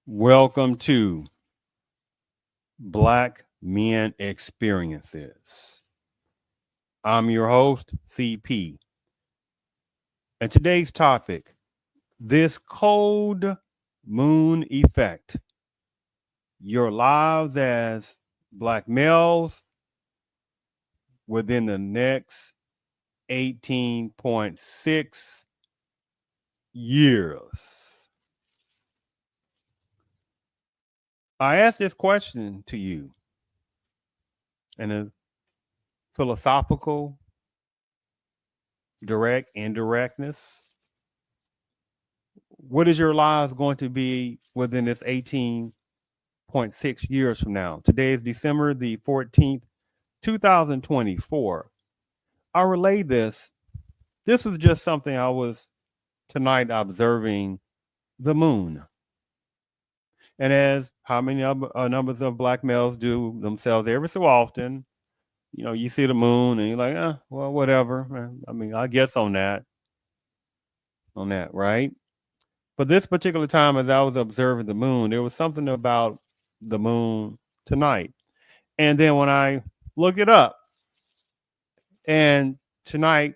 Welcome to Black Men Experiences. I'm your host, CP. And today's topic, this cold moon effect. Your lives as Black males within the next 18.6 years. I ask this question to you in a philosophical, direct, indirectness. What is your lives going to be within this 18.6 years from now? Today is December the 14th, 2024. I relay this. This was just something I was tonight observing the moon. And as how many numbers of Black males do themselves every so often, you see the moon and you're like, well, whatever. I mean, I guess on that, right? But this particular time, as I was observing the moon, there was something about the moon tonight. And then when I look it up, and tonight,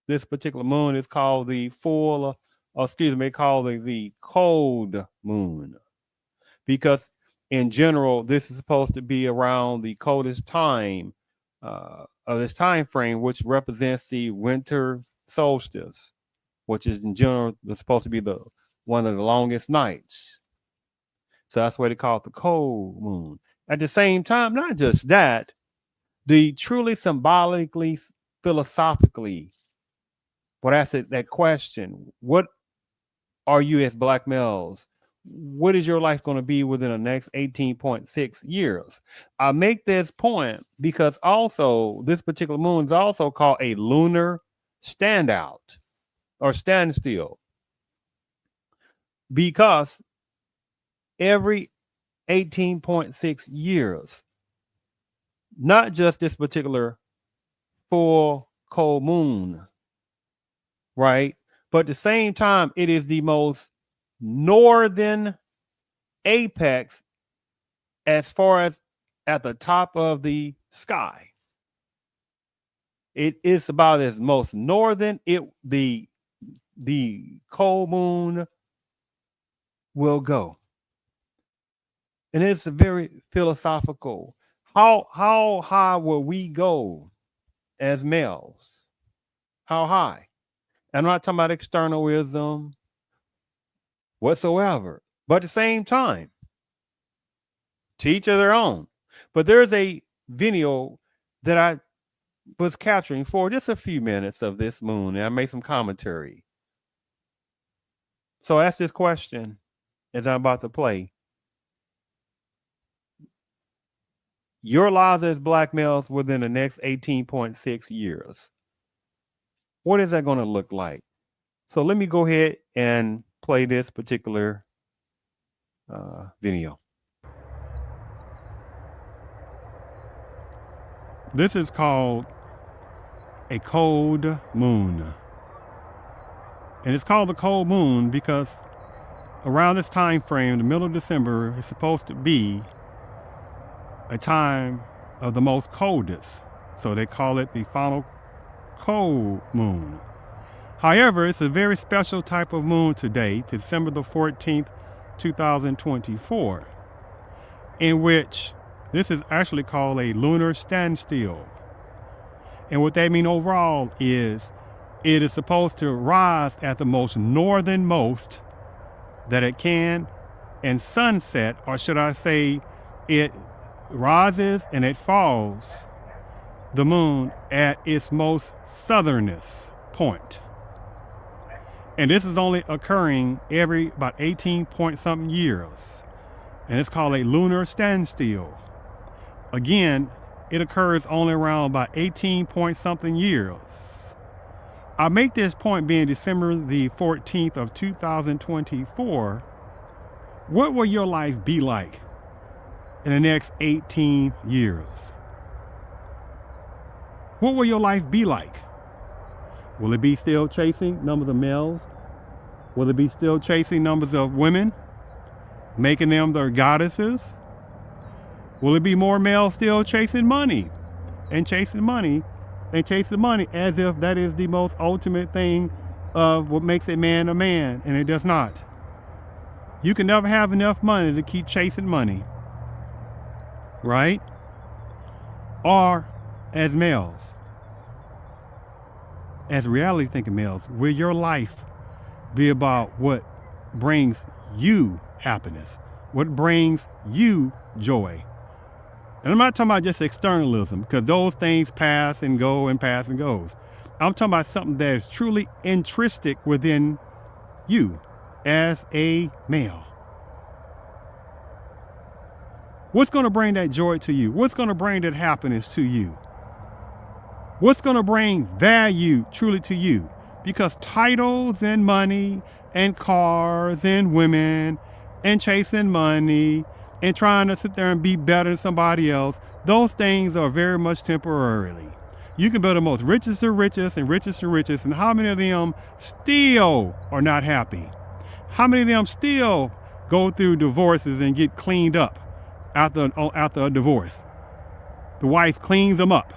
this particular moon is called the the cold moon. Because in general, this is supposed to be around the coldest time of this time frame, which represents the winter solstice, which is in general supposed to be one of the longest nights. So that's why they call it the cold moon. At the same time, not just that, the truly symbolically, philosophically, what I said, that question, what are you as Black males? What is your life going to be within the next 18.6 years? I make this point because also this particular moon is also called a lunar standout or standstill, because every 18.6 years, not just this particular full cold moon, right? But at the same time, it is the most northern apex as far as at the top of the sky. It is about as most northern the cold moon will go. And it's a very philosophical. How high will we go as males? How high? I'm not talking about externalism whatsoever. But at the same time, to each of their own. But there's a video that I was capturing for just a few minutes of this moon, and I made some commentary. So ask this question as I'm about to play. Your lives as Black males within the next 18.6 years. What is that going to look like? So let me go ahead and play this particular video. This is called a cold moon. And it's called the cold moon because around this time frame, the middle of December, is supposed to be a time of the most coldest. So they call it the final cold moon. However, it's a very special type of moon today, December the 14th, 2024, in which this is actually called a lunar standstill. And what that means overall is it is supposed to rise at the most northernmost that it can and sunset, or should I say it rises and it falls, the moon, at its most southernest point. And this is only occurring every about 18 point something years. And it's called a lunar standstill. Again, it occurs only around about 18 point something years. I make this point being December the 14th of 2024. What will your life be like in the next 18 years? What will your life be like? Will it be still chasing numbers of males? Will it be still chasing numbers of women? making them their goddesses? Will it be more males still chasing money and chasing money and chasing money as if that is the most ultimate thing of what makes a man, and it does not. You can never have enough money to keep chasing money, right? Or as males, as reality thinking males, will your life be about what brings you happiness, what brings you joy? And I'm not talking about just externalism, because those things pass and go and pass and goes. I'm talking about something that is truly intrinsic within you as a male. What's going to bring that joy to you? What's going to bring that happiness to you? What's going to bring value truly to you? Because titles and money and cars and women and chasing money and trying to sit there and be better than somebody else, those things are very much temporarily. You can be the most richest of richest and richest of richest, and how many of them still are not happy? How many of them still go through divorces and get cleaned up after a divorce? The wife cleans them up.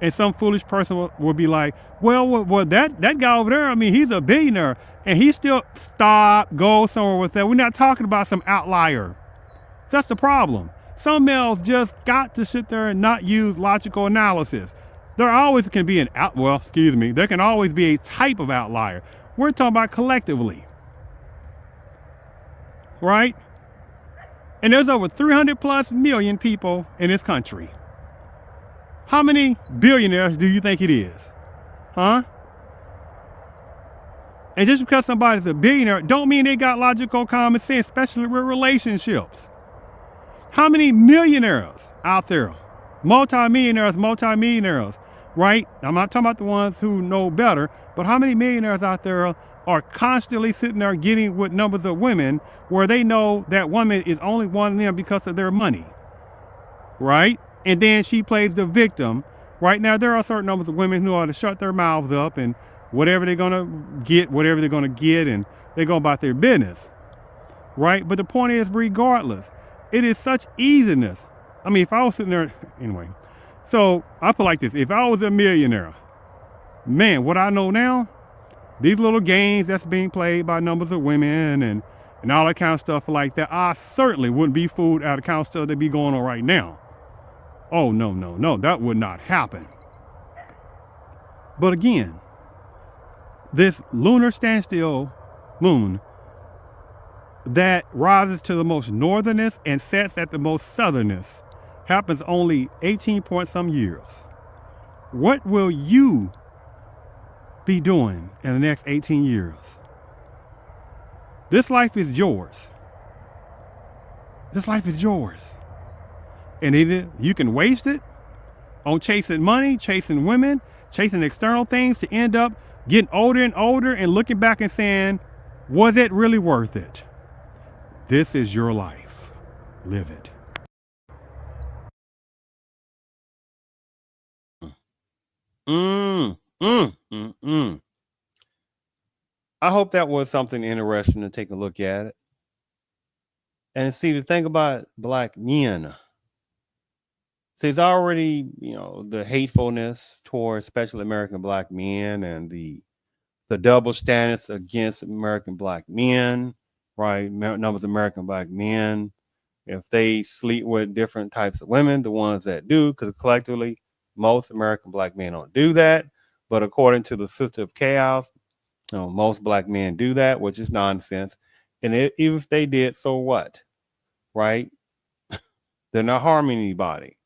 And some foolish person will be like, well, that guy over there, I mean, he's a billionaire, and he still go somewhere with that. We're not talking about some outlier. That's the problem. Some males just got to sit there and not use logical analysis. There always can be there can always be a type of outlier. We're talking about collectively, right? And there's over 300 plus million people in this country. How many billionaires do you think it is? Huh? And just because somebody's a billionaire don't mean they got logical common sense, especially with relationships. How many millionaires out there? Multimillionaires, right? I'm not talking about the ones who know better, but how many millionaires out there are constantly sitting there getting with numbers of women where they know that woman is only wanting them because of their money, right? And then she plays the victim. Right now, there are certain numbers of women who ought to shut their mouths up and whatever they're going to get, and they go about their business, right? But the point is, regardless, it is such easiness. I mean, if I was sitting there, anyway, so I put like this, if I was a millionaire, man, what I know now, these little games that's being played by numbers of women and all that kind of stuff like that, I certainly wouldn't be fooled out of the kind of stuff that be going on right now. Oh, no, that would not happen. But again, this lunar standstill moon that rises to the most northernest and sets at the most southernest happens only 18 point some years. What will you be doing in the next 18 years? This life is yours. This life is yours. And either you can waste it on chasing money, chasing women, chasing external things to end up getting older and older and looking back and saying, was it really worth it? This is your life. Live it. I hope that was something interesting to take a look at it. And see, the thing about black men, there's already, the hatefulness towards especially American black men and the double standards against American black men, right? Numbers of American black men, if they sleep with different types of women, the ones that do, because collectively, most American black men don't do that. But according to the Sister of Chaos, most black men do that, which is nonsense. And even if they did, so what? Right? They're not harming anybody.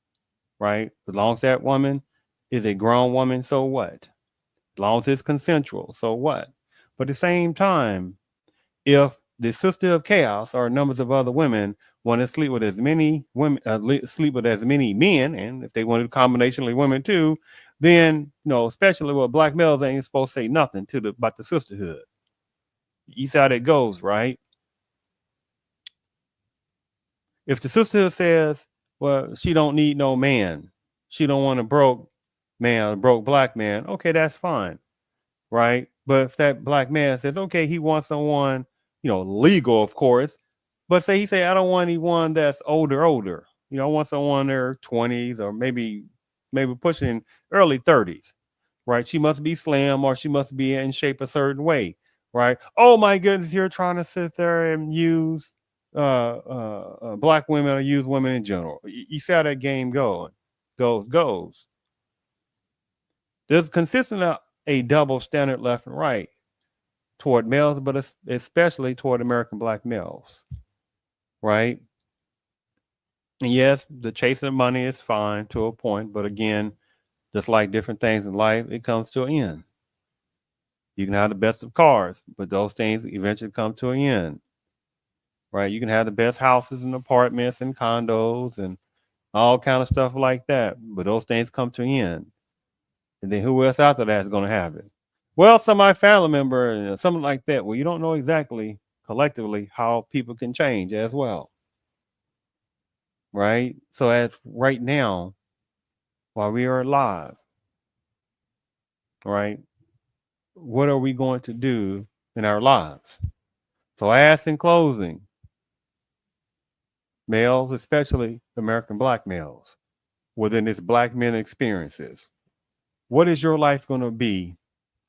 Right? As long as that woman is a grown woman, so what? As long as it's consensual, so what? But at the same time, if the Sister of Chaos or numbers of other women want to sleep with as many women, sleep with as many men, and if they want to combinationally women too, then especially with black males, ain't supposed to say nothing about the sisterhood. You see how that goes, right? If the sisterhood says, well, she don't need no man, she don't want a broke man, a broke black man, okay, that's fine, right? But if that black man says, okay, he wants someone, legal, of course, But say he say, I don't want anyone that's older. I want someone in their 20s or maybe pushing early 30s, right? She must be slim or she must be in shape a certain way, right? Oh my goodness, you're trying to sit there and use black women or use women in general. You see how that game goes. There's consistently a double standard left and right toward males, but especially toward American black males, right? And yes, the chasing of money is fine to a point, but again, just like different things in life, it comes to an end. You can have the best of cars, but those things eventually come to an end, right? You can have the best houses and apartments and condos and all kind of stuff like that, but those things come to an end. And then who else after that is going to have it? Well, somebody family member, something like that. Well, you don't know exactly collectively how people can change as well, right? So as right now, while we are alive, right? What are we going to do in our lives? So I ask in closing, males, especially American black males, within this black men experiences, what is your life going to be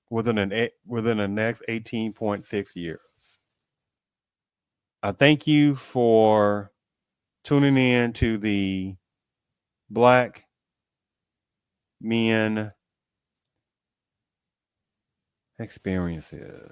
within the next 18.6 years? I thank you for tuning in to the Black Men Experiences.